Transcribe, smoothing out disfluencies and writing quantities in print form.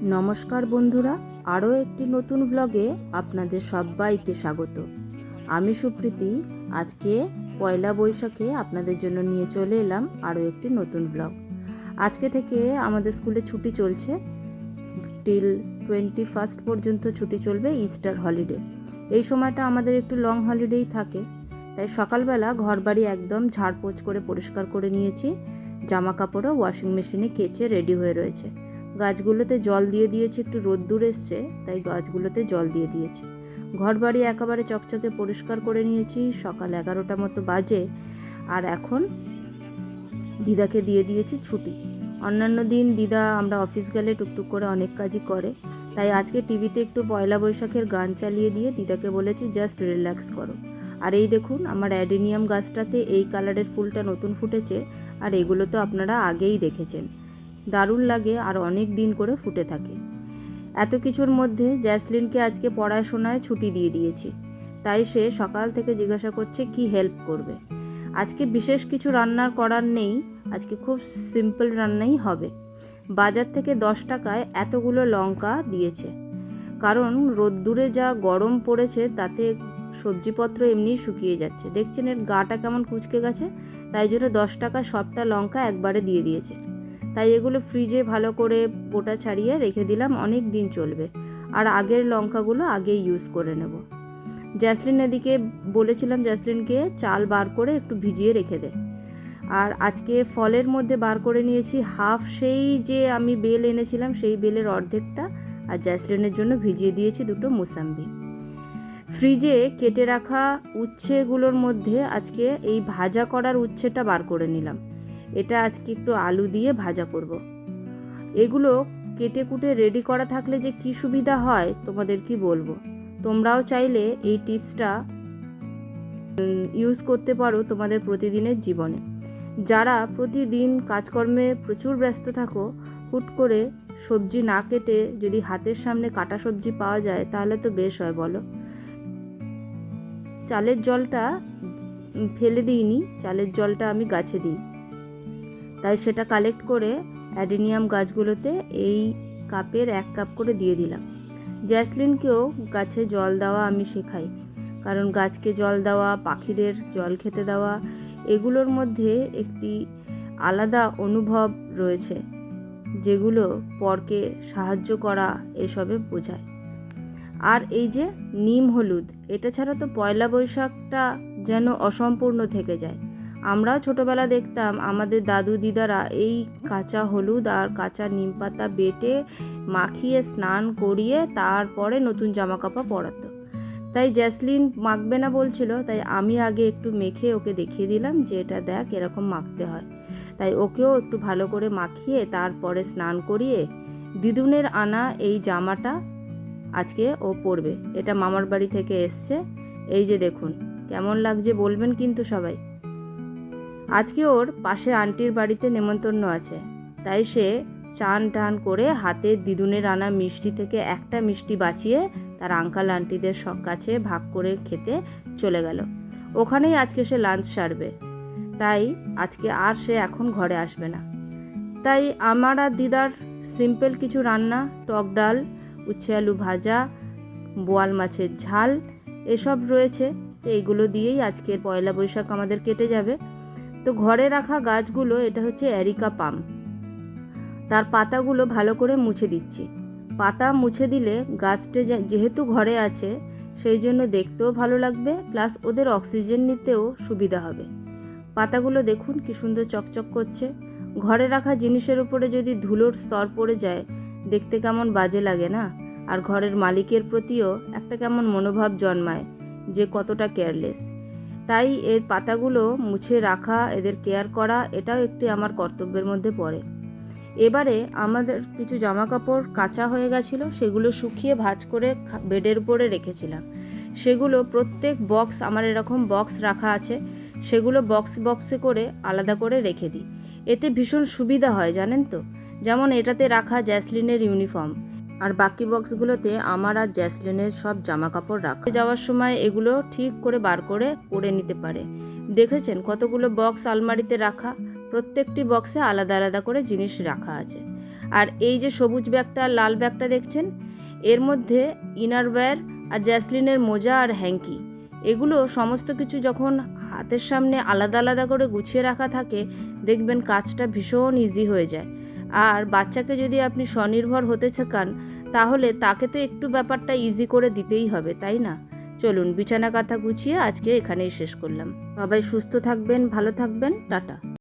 নমস্কার বন্ধুরা, আরও একটি নতুন ব্লগে আপনাদের সবাইকে স্বাগত। আমি সুপ্রীতি। আজকে পয়লা বৈশাখে আপনাদের জন্য নিয়ে চলে এলাম আরও একটি নতুন ব্লগ। আজকে থেকে আমাদের স্কুলে ছুটি চলছে, টিল 21 পর্যন্ত ছুটি চলবে, ইস্টার হলিডে। এই সময়টা আমাদের একটু লং হলিডেই থাকে, তাই সকালবেলা ঘরবাড়ি একদম ঝাড়পোছ করে পরিষ্কার করে নিয়েছি। জামা কাপড়ও ওয়াশিং মেশিনে কেচে রেডি হয়ে রয়েছে। গাছগুলোতে জল দিয়ে দিয়েছি, একটু রোদ্দুর এসছে তাই গাছগুলোতে জল দিয়ে দিয়েছি। ঘরবাড়ি একেবারে চকচকে পরিষ্কার করে নিয়েছি। সকাল 11টা মতো বাজে, আর এখন দিদাকে দিয়ে দিয়েছি ছুটি। অন্যান্য দিন দিদা আমরা অফিস গেলে টুকটুক করে অনেক কাজই করে, তাই আজকে টিভিতে একটু পয়লা বৈশাখের গান চালিয়ে দিয়ে দিদাকে বলেছি জাস্ট রিল্যাক্স করো। আর এই দেখুন, আমার অ্যাডেনিয়াম গাছটাতে এই কালারের ফুলটা নতুন ফুটেছে, আর এগুলো তো আপনারা আগেই দেখেছেন। দারুণ লাগে আর অনেক দিন করে ফুটে থাকে। এত কিছুর মধ্যে জ্যাসলিনকে আজকে পড়াশোনায় ছুটি দিয়ে দিয়েছি, তাই সে সকাল থেকে জিজ্ঞাসা করছে কি হেল্প করবে। আজকে বিশেষ কিছু রান্নার করার নেই, আজকে খুব সিম্পল রান্নাই হবে। বাজার থেকে 10 টাকায় এতগুলো লঙ্কা দিয়েছে, কারণ রোদ্দুরে যা গরম পড়েছে তাতে সবজিপত্র এমনি শুকিয়ে যাচ্ছে। দেখছেন এর গাটা কেমন কুঁচকে গেছে, তাই জন্য 10 টাকা সবটা লঙ্কা একবারে দিয়ে দিয়েছে। তাই এগুলো ফ্রিজে ভালো করে বোটা ছাড়িয়ে রেখে দিলাম, অনেক দিন চলবে। আর আগের লঙ্কাগুলো আগেই ইউজ করে নেব। জ্যাসলিন এদিকে বলেছিলাম জ্যাসলিনকে চাল বার করে একটু ভিজিয়ে রেখে দে। আর আজকে ফলের মধ্যে বার করে নিয়েছি হাফ, সেই যে আমি বেল এনেছিলাম সেই বেলের অর্ধেকটা, আর জ্যাসলিনের জন্য ভিজিয়ে দিয়েছি দুটো মুসাম্বি। ফ্রিজে কেটে রাখা উচ্ছেগুলোর মধ্যে আজকে এই ভাজা করার উচ্ছেটা বার করে নিলাম। এটা আজকে একটু আলু দিয়ে ভাজা করব। এগুলো কেটে কুটে রেডি করা থাকলে যে কি সুবিধা হয় তোমাদের কি বলবো। তোমরাও চাইলে এই টিপসটা ইউজ করতে পারো তোমাদের প্রতিদিনের জীবনে। যারা প্রতিদিন কাজকর্মে প্রচুর ব্যস্ত থাকো, হুট করে সবজি না কেটে যদি হাতের সামনে কাটা সবজি পাওয়া যায় তাহলে তো বেশ হয় বলো। চালের জলটা ফেলে দিইনি, চালের জলটা আমি গাছে দিই, তাই সেটা কালেক্ট করে অ্যাডেনিয়াম গাছগুলোতে এই কাপের 1 কাপ করে দিয়ে দিলাম। জ্যাসলিনকেও গাছে জল দেওয়া আমি শেখাই, কারণ গাছকে জল দেওয়া, পাখিদের জল খেতে দেওয়া, এগুলোর মধ্যে একটি আলাদা অনুভব রয়েছে, যেগুলো পরকে সাহায্য করা এসবে বোঝায়। আর এই যে নিম হলুদ, এটা ছাড়া তো পয়লা বৈশাখটা যেন অসম্পূর্ণ থেকে যায়। আমরাও ছোটোবেলা দেখতাম আমাদের দাদু দিদারা এই কাঁচা হলুদ আর কাঁচা নিম পাতা বেটে মাখিয়ে স্নান করিয়ে তারপরে নতুন জামা কাপড় পরাতো। তাই জ্যাসলিন মাখবে না বলছিল, তাই আমি আগে একটু মেখে ওকে দেখিয়ে দিলাম যে এটা দেখ এরকম মাখতে হয়। তাই ওকেও একটু ভালো করে মাখিয়ে তারপরে স্নান করিয়ে দিদুনের আনা এই জামাটা আজকে ও পরবে। এটা মামার বাড়ি থেকে এসছে। এই যে দেখুন কেমন লাগছে বলবেন কিন্তু সবাই। আজকে ওর পাশে আন্টির বাড়িতে নেমন্তন্ন আছে, তাই সে চান টান করে হাতে দিদুনের আনা মিষ্টি থেকে একটা মিষ্টি বাঁচিয়ে তার আঙ্কাল আন্টিদের কাছে ভাগ করে খেতে চলে গেল। ওখানেই আজকে সে লাঞ্চ সারবে, তাই আজকে আর সে এখন ঘরে আসবে না। তাই আমার আর দিদার সিম্পল কিছু রান্না, টক ডাল, উচ্ছে আলু ভাজা, বোয়াল মাছের ঝাল এসব রয়েছে। তো এইগুলো দিয়েই আজকের পয়লা বৈশাখ আমাদের কেটে যাবে। তো ঘরে রাখা গাছগুলো, এটা হচ্ছে এরিকা পাম, তার পাতাগুলো ভালো করে মুছে দিচ্ছি। পাতা মুছে দিলে গাছটা যেহেতু ঘরে আছে সেই জন্য দেখতেও ভালো লাগবে, প্লাস ওদের অক্সিজেন নিতেও সুবিধা হবে। পাতাগুলো দেখুন কি সুন্দর চকচক করছে। ঘরে রাখা জিনিসের উপরে যদি ধুলোর স্তর পড়ে যায় দেখতে কেমন বাজে লাগে না। আর ঘরের মালিকের প্রতিও একটা কেমন মনোভাব জন্মায় যে কতটা কেয়ারলেস। তাই এর পাতাগুলো মুছে রাখা, এদের কেয়ার করা, এটাও একটি আমার কর্তব্যের মধ্যে পড়ে। এবারে আমাদের কিছু জামা কাপড় কাঁচা হয়ে গেছিলো, সেগুলো শুকিয়ে ভাঁজ করে বেডের উপরে রেখেছিলাম। সেগুলো প্রত্যেক বক্স, আমার এরকম বক্স রাখা আছে, সেগুলো বক্সে করে আলাদা করে রেখে দিই। এতে ভীষণ সুবিধা হয় জানেন তো। যেমন এটাতে রাখা জ্যাসলিনের ইউনিফর্ম, আর বাকি বক্সগুলোতে আমার আর জ্যাসলিনের সব জামা কাপড় রাখা। যাওয়ার সময় এগুলো ঠিক করে বার করে পরে নিতে পারে। দেখেছেন কতগুলো বক্স আলমারিতে রাখা, প্রত্যেকটি বক্সে আলাদা আলাদা করে জিনিস রাখা আছে। আর এই যে সবুজ ব্যাগটা আর লাল ব্যাগটা দেখছেন, এর মধ্যে ইনারওয়্যার আর জ্যাসলিনের মোজা আর হ্যাঙ্কি, এগুলো সমস্ত কিছু যখন হাতের সামনে আলাদা আলাদা করে গুছিয়ে রাখা থাকে, দেখবেন কাজটা ভীষণ ইজি হয়ে যায়। আর বাচ্চাকে যদি আপনি স্বনির্ভর হতে শেখান, তাহলে তাকে তো একটু ব্যাপারটা ইজি করে দিতেই হবে, তাই না? চলুন, বিছানা কাঁথা গুছিয়ে আজকে এখানেই শেষ করলাম। সবাই সুস্থ থাকবেন, ভালো থাকবেন, টাটা।